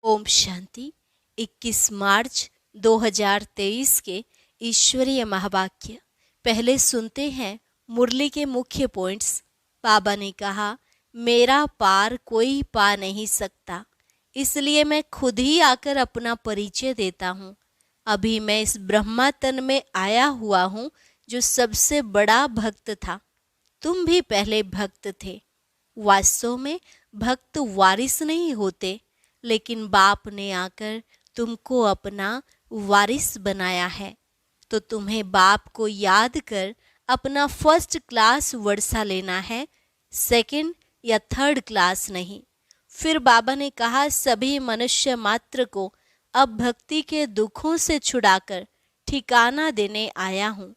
ओम शांति। 21 मार्च 2023 के ईश्वरीय महावाक्य पहले सुनते हैं मुरली के मुख्य पॉइंट्स। बाबा ने कहा, मेरा पार कोई पा नहीं सकता, इसलिए मैं खुद ही आकर अपना परिचय देता हूँ। अभी मैं इस ब्रह्मा तन में आया हुआ हूँ जो सबसे बड़ा भक्त था। तुम भी पहले भक्त थे। वास्तव में भक्त वारिस नहीं होते, लेकिन बाप ने आकर तुमको अपना वारिस बनाया है। तो तुम्हें बाप को याद कर अपना फर्स्ट क्लास वर्षा लेना है, सेकंड या थर्ड क्लास नहीं। फिर बाबा ने कहा, सभी मनुष्य मात्र को अब भक्ति के दुखों से छुड़ाकर ठिकाना देने आया हूँ।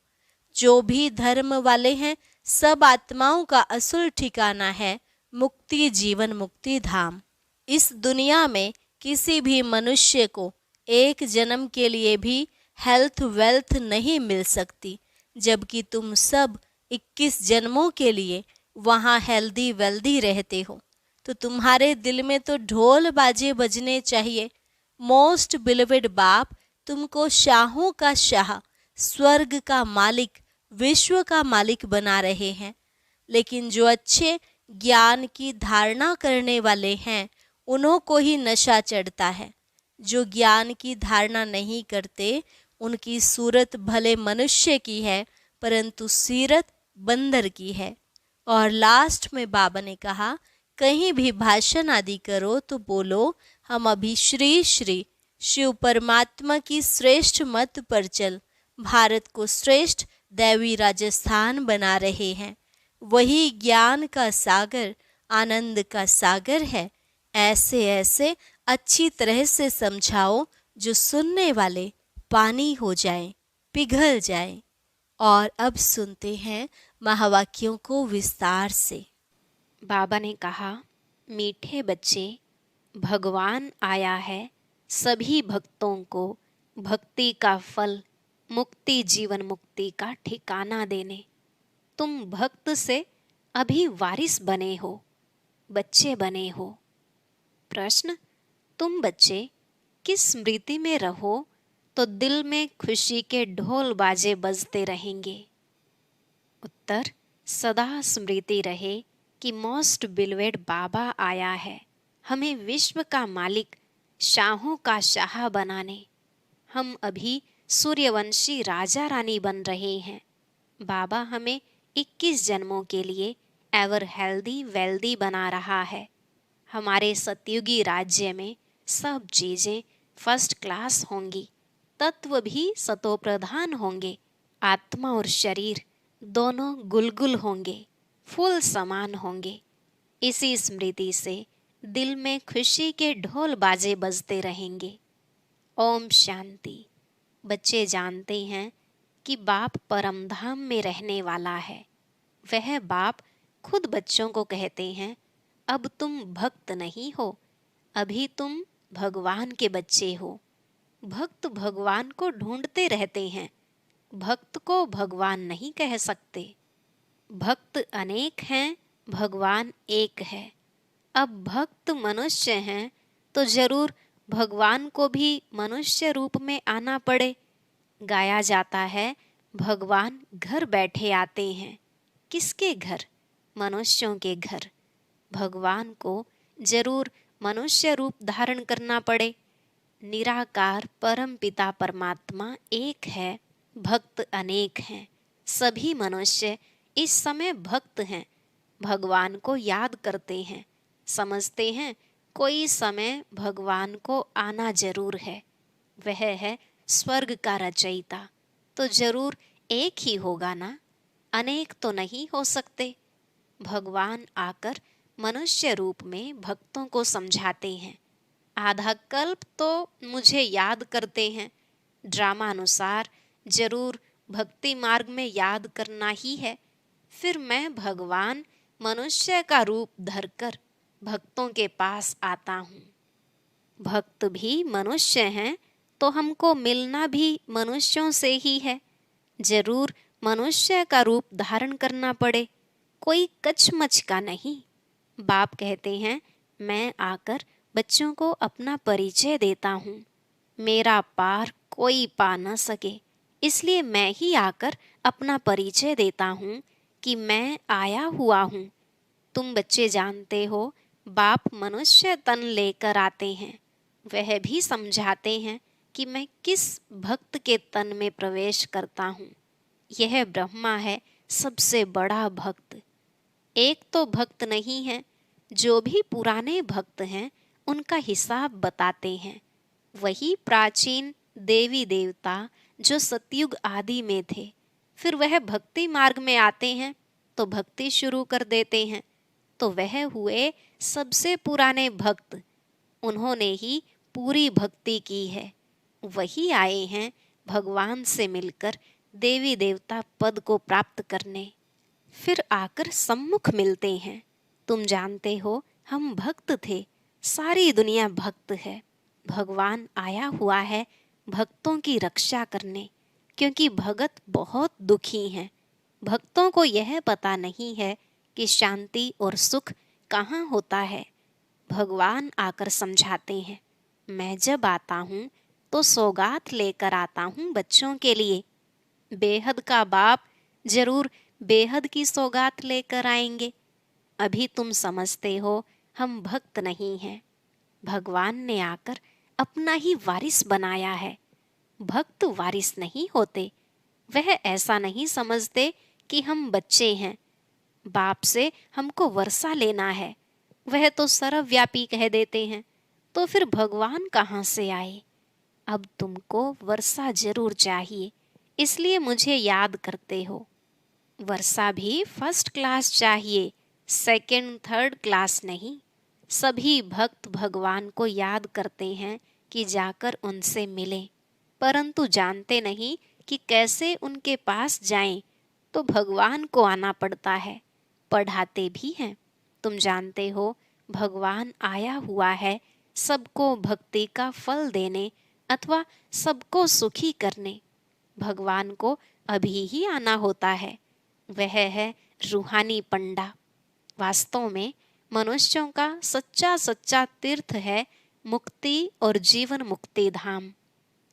जो भी धर्म वाले हैं, सब आत्माओं का असुल ठिकाना है मुक्ति जीवन मुक्ति धाम। इस दुनिया में किसी भी मनुष्य को एक जन्म के लिए भी हेल्थ वेल्थ नहीं मिल सकती, जबकि तुम सब 21 जन्मों के लिए वहाँ हेल्दी वेल्दी रहते हो। तो तुम्हारे दिल में तो ढोल बाजे बजने चाहिए। मोस्ट बिलीवेड बाप तुमको शाहों का शाह, स्वर्ग का मालिक, विश्व का मालिक बना रहे हैं। लेकिन जो अच्छे ज्ञान की धारणा करने वाले हैं, उन्हों को ही नशा चढ़ता है। जो ज्ञान की धारणा नहीं करते, उनकी सूरत भले मनुष्य की है, परंतु सीरत बंदर की है। और लास्ट में बाबा ने कहा, कहीं भी भाषण आदि करो तो बोलो, हम अभी श्री श्री शिव परमात्मा की श्रेष्ठ मत पर चल भारत को श्रेष्ठ दैवी राजस्थान बना रहे हैं। वही ज्ञान का सागर, आनंद का सागर है। ऐसे ऐसे अच्छी तरह से समझाओ जो सुनने वाले पानी हो जाए, पिघल जाए। और अब सुनते हैं महावाक्यों को विस्तार से। बाबा ने कहा, मीठे बच्चे, भगवान आया है सभी भक्तों को भक्ति का फल, मुक्ति जीवन मुक्ति का ठिकाना देने। तुम भक्त से अभी वारिस बने हो, बच्चे बने हो। प्रश्न, तुम बच्चे किस स्मृति में रहो तो दिल में खुशी के ढोल बाजे बजते रहेंगे? उत्तर, सदा स्मृति रहे कि मोस्ट बिलवेड बाबा आया है हमें विश्व का मालिक, शाहों का शाह बनाने। हम अभी सूर्यवंशी राजा रानी बन रहे हैं। बाबा हमें 21 जन्मों के लिए एवर हेल्दी वेल्दी बना रहा है। हमारे सतयुगी राज्य में सब चीजें फर्स्ट क्लास होंगी, तत्व भी सतो प्रधान होंगे, आत्मा और शरीर दोनों गुलगुल होंगे, फूल समान होंगे। इसी स्मृति से दिल में खुशी के ढोल बाजे बजते रहेंगे। ओम शांति। बच्चे जानते हैं कि बाप परमधाम में रहने वाला है। वह बाप खुद बच्चों को कहते हैं, अब तुम भक्त नहीं हो, अभी तुम भगवान के बच्चे हो। भक्त भगवान को ढूंढते रहते हैं, भक्त को भगवान नहीं कह सकते। भक्त अनेक हैं, भगवान एक है। अब भक्त मनुष्य हैं तो जरूर भगवान को भी मनुष्य रूप में आना पड़े। गाया जाता है, भगवान घर बैठे आते हैं। किसके घर? मनुष्यों के घर। भगवान को जरूर मनुष्य रूप धारण करना पड़े। निराकार परम पिता परमात्मा एक है, भक्त अनेक हैं। सभी मनुष्य इस समय भक्त हैं, भगवान को याद करते हैं, समझते हैं कोई समय भगवान को आना जरूर है। वह है स्वर्ग का रचयिता, तो जरूर एक ही होगा ना, अनेक तो नहीं हो सकते। भगवान आकर मनुष्य रूप में भक्तों को समझाते हैं। आधा कल्प तो मुझे याद करते हैं। ड्रामा अनुसार जरूर भक्ति मार्ग में याद करना ही है। फिर मैं भगवान मनुष्य का रूप धरकर भक्तों के पास आता हूँ। भक्त भी मनुष्य हैं तो हमको मिलना भी मनुष्यों से ही है। जरूर मनुष्य का रूप धारण करना पड़े, कोई कचमच का नहीं। बाप कहते हैं, मैं आकर बच्चों को अपना परिचय देता हूँ। मेरा पार कोई पा न सके, इसलिए मैं ही आकर अपना परिचय देता हूँ कि मैं आया हुआ हूँ। तुम बच्चे जानते हो, बाप मनुष्य तन लेकर आते हैं। वह भी समझाते हैं कि मैं किस भक्त के तन में प्रवेश करता हूँ। यह ब्रह्मा है, सबसे बड़ा भक्त। एक तो भक्त नहीं है, जो भी पुराने भक्त हैं उनका हिसाब बताते हैं। वही प्राचीन देवी देवता जो सतयुग आदि में थे, फिर वह भक्ति मार्ग में आते हैं तो भक्ति शुरू कर देते हैं। तो वह हुए सबसे पुराने भक्त, उन्होंने ही पूरी भक्ति की है। वही आए हैं भगवान से मिलकर देवी देवता पद को प्राप्त करने, फिर आकर सम्मुख मिलते हैं। तुम जानते हो, हम भक्त थे, सारी दुनिया भक्त है। भगवान आया हुआ है भक्तों की रक्षा करने, क्योंकि भगत बहुत दुखी हैं। भक्तों को यह पता नहीं है कि शांति और सुख कहाँ होता है। भगवान आकर समझाते हैं, मैं जब आता हूँ तो सौगात लेकर आता हूँ बच्चों के लिए। बेहद का बाप जरूर बेहद की सौगात लेकर आएंगे। अभी तुम समझते हो हम भक्त नहीं हैं। भगवान ने आकर अपना ही वारिस बनाया है। भक्त वारिस नहीं होते। वह ऐसा नहीं समझते कि हम बच्चे हैं, बाप से हमको वर्षा लेना है, वह तो सर्वव्यापी कह देते हैं। तो फिर भगवान कहाँ से आए? अब तुमको वर्षा जरूर चाहिए, इसलिए मुझे याद करते हो। वर्षा भी फर्स्ट क्लास चाहिए, सेकंड थर्ड क्लास नहीं। सभी भक्त भगवान को याद करते हैं कि जाकर उनसे मिलें, परंतु जानते नहीं कि कैसे उनके पास जाएं। तो भगवान को आना पड़ता है, पढ़ाते भी हैं। तुम जानते हो, भगवान आया हुआ है सबको भक्ति का फल देने अथवा सबको सुखी करने। भगवान को अभी ही आना होता है। वह है रूहानी पंडा। वास्तव में मनुष्यों का सच्चा सच्चा तीर्थ है मुक्ति और जीवन मुक्ति धाम।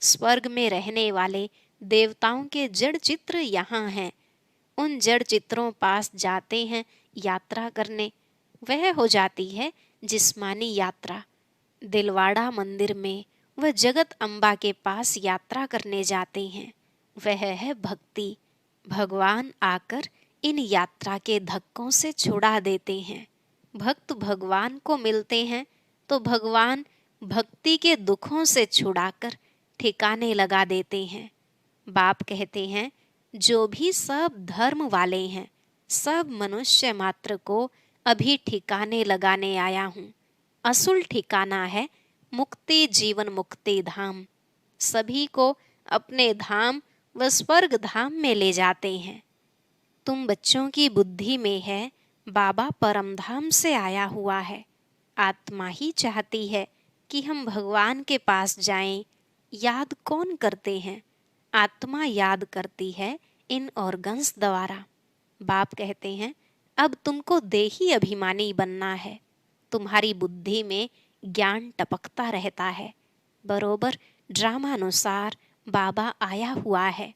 स्वर्ग में रहने वाले देवताओं के जड़ चित्र यहाँ हैं। उन जड़ चित्रों पास जाते हैं यात्रा करने। वह हो जाती है जिस्मानी यात्रा। दिलवाड़ा मंदिर में वह जगत अम्बा के पास यात्रा करने जाते हैं। वह है भक्ति। भगवान आकर इन यात्रा के धक्कों से छुड़ा देते हैं। भक्त भगवान को मिलते हैं तो भगवान भक्ति के दुखों से छुड़ाकर ठिकाने लगा देते हैं। बाप कहते हैं, जो भी सब धर्म वाले हैं, सब मनुष्य मात्र को अभी ठिकाने लगाने आया हूँ। असुल ठिकाना है मुक्ति जीवन मुक्ति धाम। सभी को अपने धाम व स्वर्ग धाम में ले जाते हैं। तुम बच्चों की बुद्धि में है बाबा परम धाम से आया हुआ है। आत्मा ही चाहती है कि हम भगवान के पास जाएं। याद कौन करते हैं? आत्मा याद करती है इन ऑर्गन्स द्वारा। बाप कहते हैं, अब तुमको देही अभिमानी बनना है। तुम्हारी बुद्धि में ज्ञान टपकता रहता है। बरोबर ड्रामानुसार बाबा आया हुआ है।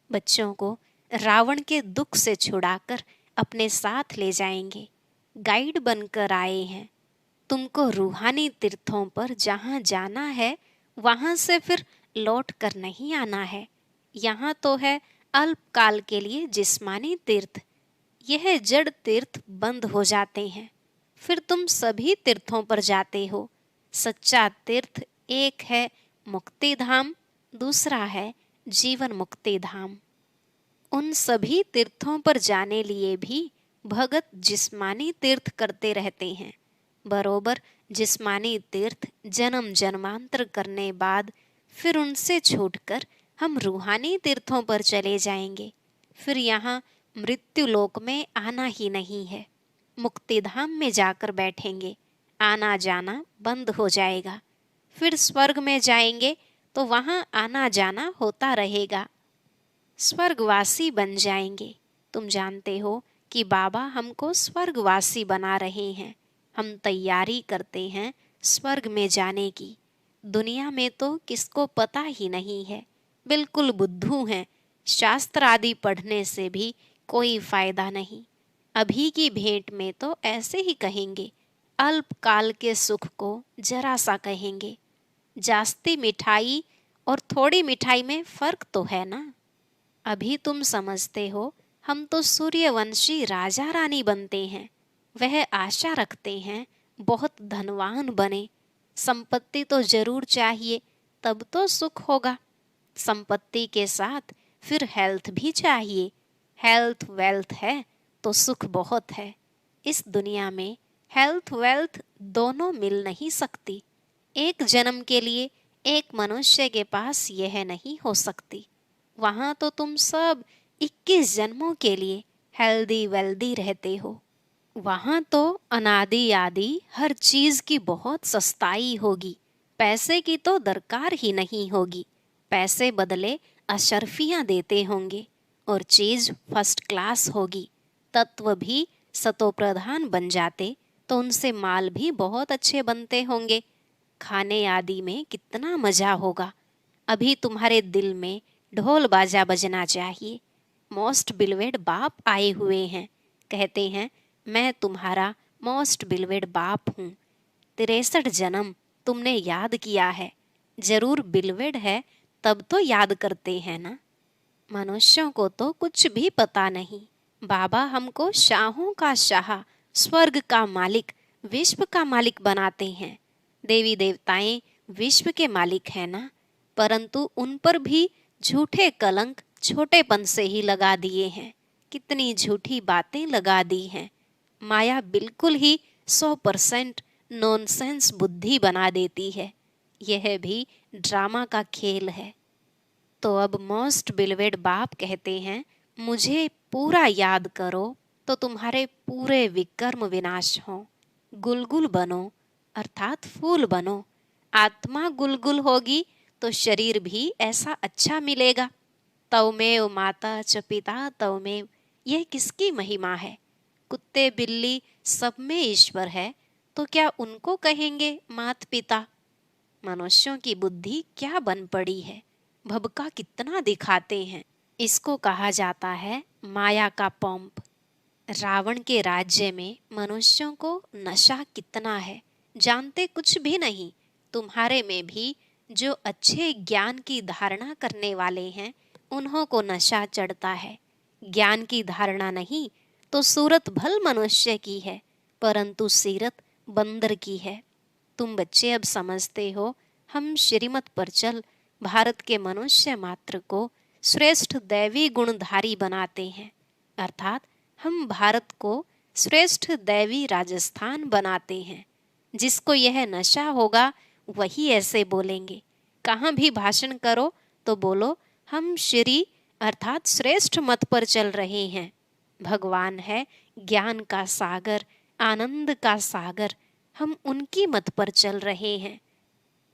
बच्चों को रावण के दुख से छुड़ाकर अपने साथ ले जाएंगे। गाइड बनकर आए हैं। तुमको रूहानी तीर्थों पर जहाँ जाना है, वहाँ से फिर लौट कर नहीं आना है। यहाँ तो है अल्पकाल के लिए जिस्मानी तीर्थ। यह जड़ तीर्थ बंद हो जाते हैं, फिर तुम सभी तीर्थों पर जाते हो। सच्चा तीर्थ एक है मुक्ति धाम, दूसरा है जीवन मुक्ति धाम। उन सभी तीर्थों पर जाने लिए भी भगत जिस्मानी तीर्थ करते रहते हैं। बरोबर जिस्मानी तीर्थ जन्म जन्मांतर करने बाद फिर उनसे छूटकर हम रूहानी तीर्थों पर चले जाएंगे। फिर यहाँ मृत्यु लोक में आना ही नहीं है। मुक्ति धाम में जाकर बैठेंगे, आना जाना बंद हो जाएगा। फिर स्वर्ग में जाएंगे तो वहाँ आना जाना होता रहेगा। स्वर्गवासी बन जाएंगे। तुम जानते हो कि बाबा हमको स्वर्गवासी बना रहे हैं। हम तैयारी करते हैं स्वर्ग में जाने की। दुनिया में तो किसको पता ही नहीं है, बिल्कुल बुद्धू हैं। शास्त्र आदि पढ़ने से भी कोई फायदा नहीं। अभी की भेंट में तो ऐसे ही कहेंगे, अल्पकाल के सुख को जरा सा कहेंगे। जास्ती मिठाई और थोड़ी मिठाई में फर्क तो है ना। अभी तुम समझते हो हम तो सूर्यवंशी राजा रानी बनते हैं। वह आशा रखते हैं बहुत धनवान बने। संपत्ति तो जरूर चाहिए, तब तो सुख होगा। संपत्ति के साथ फिर हेल्थ भी चाहिए। हेल्थ वेल्थ है तो सुख बहुत है। इस दुनिया में हेल्थ वेल्थ दोनों मिल नहीं सकती। एक जन्म के लिए एक मनुष्य के पास यह नहीं हो सकती। वहां तो तुम सब 21 जन्मों के लिए हेल्दी वेल्दी रहते हो। वहां तो अनादि आदि हर चीज की बहुत सस्ताई होगी। पैसे की तो दरकार ही नहीं होगी। पैसे बदले अशर्फियां देते होंगे और चीज फर्स्ट क्लास होगी। तत्व भी सतोप्रधान बन जाते तो उनसे माल भी बहुत अच्छे बनते होंगे। खाने आदि में कितना मजा होगा। अभी तुम्हारे दिल में ढोल बाजा बजना चाहिए। मोस्ट बिलवेड बाप आए हुए हैं। कहते हैं मैं तुम्हारा मोस्ट बिलवेड बाप हूँ। 63 जन्म तुमने याद किया है। जरूर बिलवेड है तब तो याद करते हैं ना। मनुष्यों को तो कुछ भी पता नहीं। बाबा हमको शाहों का शाह, स्वर्ग का मालिक, विश्व का मालिक बनाते हैं। देवी देवताएं विश्व के मालिक हैं ना, परंतु उन पर भी झूठे कलंक छोटेपन से ही लगा दिए हैं। कितनी झूठी बातें लगा दी हैं। माया बिल्कुल ही 100% नॉनसेंस बुद्धि बना देती है। यह भी ड्रामा का खेल है। तो अब मोस्ट बिलवेड बाप कहते हैं मुझे पूरा याद करो तो तुम्हारे पूरे विकर्म विनाश हो। गुलगुल बनो अर्थात फूल बनो। आत्मा गुलगुल होगी तो शरीर भी ऐसा अच्छा मिलेगा। तवमेव माता च पिता तवमेव, यह किसकी महिमा है। कुत्ते बिल्ली सब में ईश्वर है तो क्या उनको कहेंगे मात पिता। मनुष्यों की बुद्धि क्या बन पड़ी है। भबका कितना दिखाते हैं। इसको कहा जाता है माया का पंप। रावण के राज्य में मनुष्यों को नशा कितना है जानते कुछ भी नहीं। तुम्हारे में भी जो अच्छे ज्ञान की धारणा करने वाले हैं उन्हों को नशा चढ़ता है। ज्ञान की धारणा नहीं तो सूरत भल मनुष्य की है, परंतु सीरत बंदर की है। तुम बच्चे अब समझते हो हम श्रीमत पर चल भारत के मनुष्य मात्र को श्रेष्ठ दैवी गुणधारी बनाते हैं। अर्थात हम भारत को श्रेष्ठ दैवी राजस्थान बनाते हैं। जिसको यह नशा होगा वही ऐसे बोलेंगे। कहाँ भी भाषण करो तो बोलो हम श्री अर्थात श्रेष्ठ मत पर चल रहे हैं। भगवान है ज्ञान का सागर, आनंद का सागर। हम उनकी मत पर चल रहे हैं।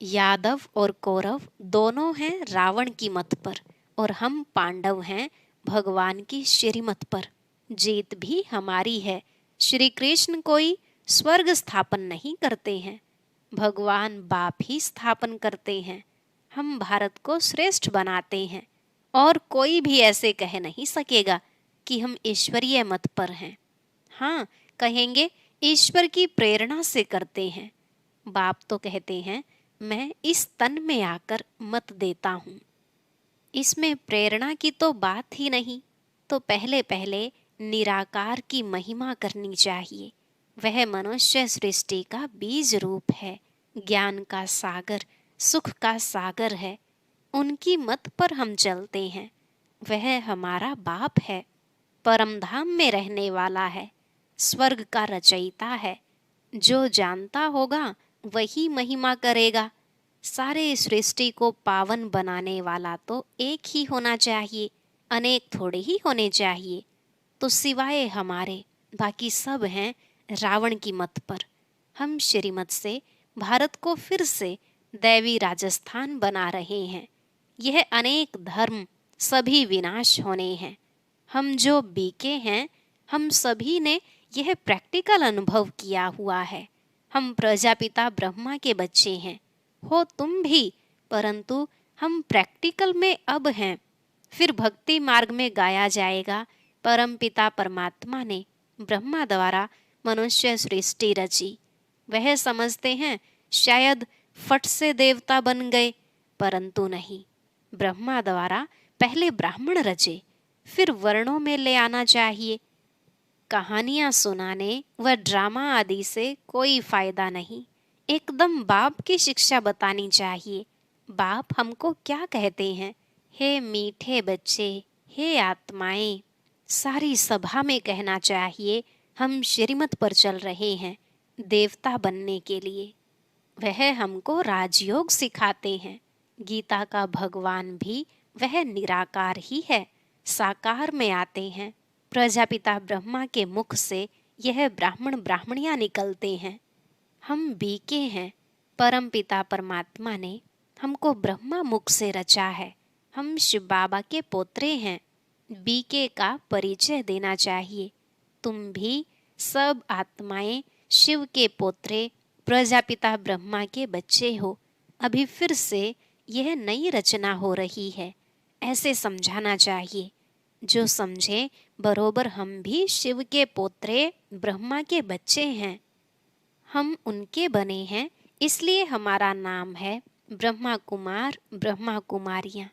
यादव और कौरव दोनों हैं रावण की मत पर और हम पांडव हैं भगवान की श्रीमत पर। जीत भी हमारी है। श्री कृष्ण कोई स्वर्ग स्थापन नहीं करते हैं, भगवान बाप ही स्थापन करते हैं। हम भारत को श्रेष्ठ बनाते हैं और कोई भी ऐसे कह नहीं सकेगा कि हम ईश्वरीय मत पर हैं। हाँ, कहेंगे ईश्वर की प्रेरणा से करते हैं। बाप तो कहते हैं मैं इस तन में आकर मत देता हूँ। इसमें प्रेरणा की तो बात ही नहीं। तो पहले पहले निराकार की महिमा करनी चाहिए। वह मनुष्य सृष्टि का बीज रूप है, ज्ञान का सागर, सुख का सागर है। उनकी मत पर हम चलते हैं। वह हमारा बाप है, परम धाम में रहने वाला है, स्वर्ग का रचयिता है। जो जानता होगा वही महिमा करेगा। सारे सृष्टि को पावन बनाने वाला तो एक ही होना चाहिए, अनेक थोड़े ही होने चाहिए। तो सिवाय हमारे बाकी सब हैं रावण की मत पर। हम श्रीमत से भारत को फिर से दैवी राजस्थान बना रहे हैं। यह अनेक धर्म सभी विनाश होने हैं। हम जो बीके हैं हम सभी ने यह प्रैक्टिकल अनुभव किया हुआ है। हम प्रजापिता ब्रह्मा के बच्चे हैं, हो तुम भी, परंतु हम प्रैक्टिकल में अब हैं। फिर भक्ति मार्ग में गाया जाएगा, परमपिता परमात्मा ने ब्रह्मा द्वारा मनुष्य सृष्टि रची। वह समझते हैं शायद फट से देवता बन गए, परंतु नहीं, ब्रह्मा द्वारा पहले ब्राह्मण रचे, फिर वर्णों में ले आना चाहिए। कहानियां सुनाने व ड्रामा आदि से कोई फायदा नहीं, एकदम बाप की शिक्षा बतानी चाहिए। बाप हमको क्या कहते हैं? हे मीठे बच्चे, हे आत्माएं, सारी सभा में कहना चाहिए हम श्रीमत पर चल रहे हैं देवता बनने के लिए। वह हमको राजयोग सिखाते हैं। गीता का भगवान भी वह निराकार ही है, साकार में आते हैं। प्रजापिता ब्रह्मा के मुख से यह ब्राह्मण ब्राह्मणियां निकलते हैं। हम बीके हैं, परमपिता परमात्मा ने हमको ब्रह्मा मुख से रचा है। हम शिव बाबा के पोत्रे हैं। बीके का परिचय देना चाहिए। तुम भी सब आत्माएं शिव के पोत्रे प्रजापिता ब्रह्मा के बच्चे हो। अभी फिर से यह नई रचना हो रही है, ऐसे समझाना चाहिए। जो समझे बरोबर हम भी शिव के पोत्रे ब्रह्मा के बच्चे हैं। हम उनके बने हैं, इसलिए हमारा नाम है ब्रह्मा कुमार ब्रह्मा कुमारियां।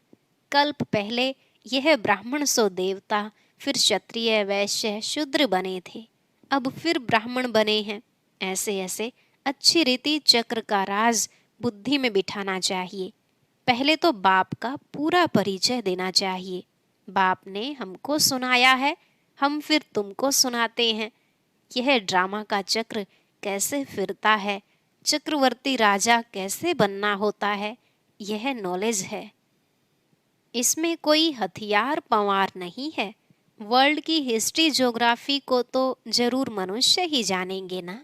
कल्प पहले यह ब्राह्मण सो देवता, फिर क्षत्रिय वैश्य शूद्र बने थे, अब फिर ब्राह्मण बने हैं। ऐसे ऐसे अच्छी रीति चक्र का राज बुद्धि में बिठाना चाहिए। पहले तो बाप का पूरा परिचय देना चाहिए। बाप ने हमको सुनाया है, हम फिर तुमको सुनाते हैं। यह ड्रामा का चक्र कैसे फिरता है, चक्रवर्ती राजा कैसे बनना होता है, यह नॉलेज है। इसमें कोई हथियार पवार नहीं है। वर्ल्ड की हिस्ट्री ज्योग्राफी को तो जरूर मनुष्य ही जानेंगे ना।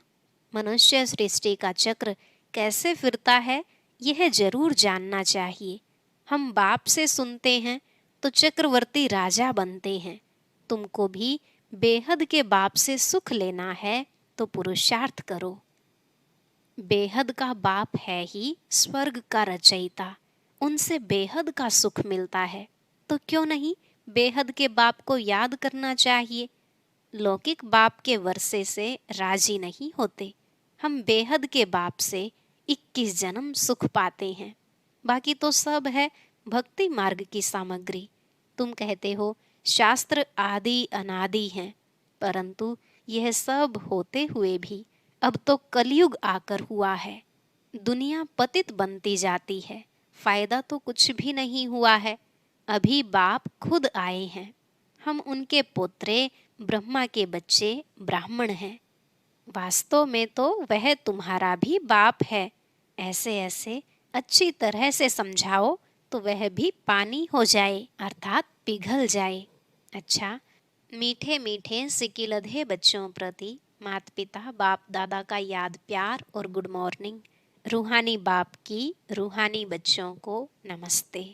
मनुष्य सृष्टि का चक्र कैसे फिरता है, यह जरूर जानना चाहिए। हम बाप से सुनते हैं तो चक्रवर्ती राजा बनते हैं। तुमको भी बेहद के बाप से सुख लेना है तो पुरुषार्थ करो। बेहद का बाप है ही स्वर्ग का रचयिता, उनसे बेहद का सुख मिलता है, तो क्यों नहीं बेहद के बाप को याद करना चाहिए। लौकिक बाप के वर्षे से राजी नहीं होते। हम बेहद के बाप से 21 जन्म सुख पाते हैं। बाकी तो सब है भक्ति मार्ग की सामग्री। तुम कहते हो शास्त्र आदि अनादि हैं, परंतु यह सब होते हुए भी अब तो कलयुग आकर हुआ है। दुनिया पतित बनती जाती है, फायदा तो कुछ भी नहीं हुआ है। अभी बाप खुद आए हैं, हम उनके पोत्रे ब्रह्मा के बच्चे ब्राह्मण हैं। वास्तव में तो वह तुम्हारा भी बाप है। ऐसे ऐसे अच्छी तरह से समझाओ तो वह भी पानी हो जाए, अर्थात पिघल जाए। अच्छा, मीठे मीठे सिकिलधे बच्चों प्रति माता पिता बाप दादा का याद प्यार और गुड मॉर्निंग। रूहानी बाप की रूहानी बच्चों को नमस्ते।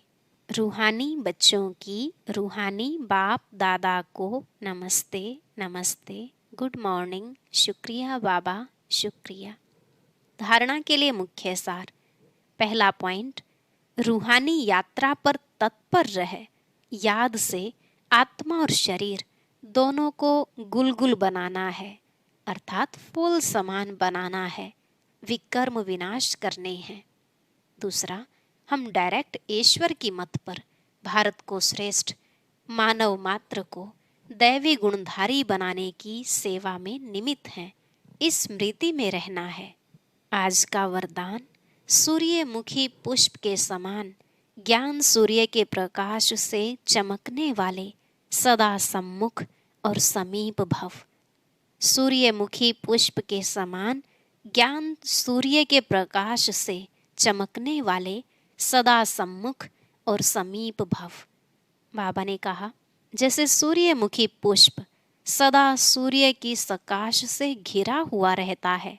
रूहानी बच्चों की रूहानी बाप दादा को नमस्ते नमस्ते, गुड मॉर्निंग, शुक्रिया बाबा, शुक्रिया। धारणा के लिए मुख्य सार। पहला पॉइंट, रूहानी यात्रा पर तत्पर रहे। याद से आत्मा और शरीर दोनों को गुलगुल बनाना है, अर्थात फूल समान बनाना है, विकर्म विनाश करने हैं। दूसरा, हम डायरेक्ट ईश्वर की मत पर भारत को श्रेष्ठ, मानव मात्र को दैवी गुणधारी बनाने की सेवा में निमित्त हैं। इस स्मृति में रहना है। आज का वरदान, सूर्यमुखी पुष्प के समान ज्ञान सूर्य के प्रकाश से चमकने वाले सदा सम्मुख और समीप भव। सूर्यमुखी पुष्प के समान ज्ञान सूर्य के प्रकाश से चमकने वाले सदा सम्मुख और समीप भव। बाबा ने कहा, जैसे सूर्यमुखी पुष्प सदा सूर्य की प्रकाश से घिरा हुआ रहता है,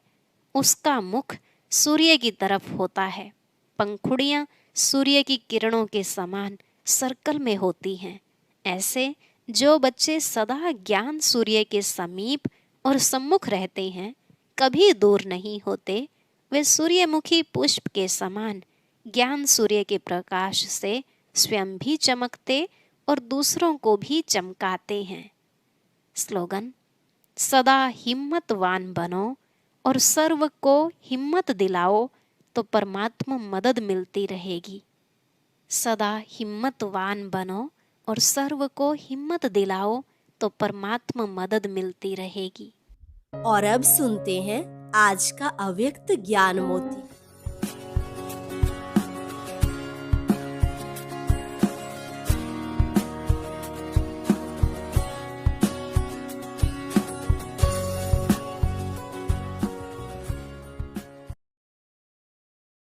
उसका मुख सूर्य की तरफ होता है, पंखुड़ियां सूर्य की किरणों के समान सर्कल में होती हैं। ऐसे जो बच्चे सदा ज्ञान सूर्य के समीप और सम्मुख रहते हैं, कभी दूर नहीं होते। वे सूर्यमुखी पुष्प के समान ज्ञान सूर्य के प्रकाश से स्वयं भी चमकते और दूसरों को भी चमकाते हैं। स्लोगन: सदा हिम्मतवान बनो और सर्व को हिम्मत दिलाओ तो परमात्मा मदद मिलती रहेगी। सदा हिम्मतवान बनो और सर्व को हिम्मत दिलाओ तो परमात्मा मदद मिलती रहेगी। और अब सुनते हैं आज का अव्यक्त ज्ञान मोती।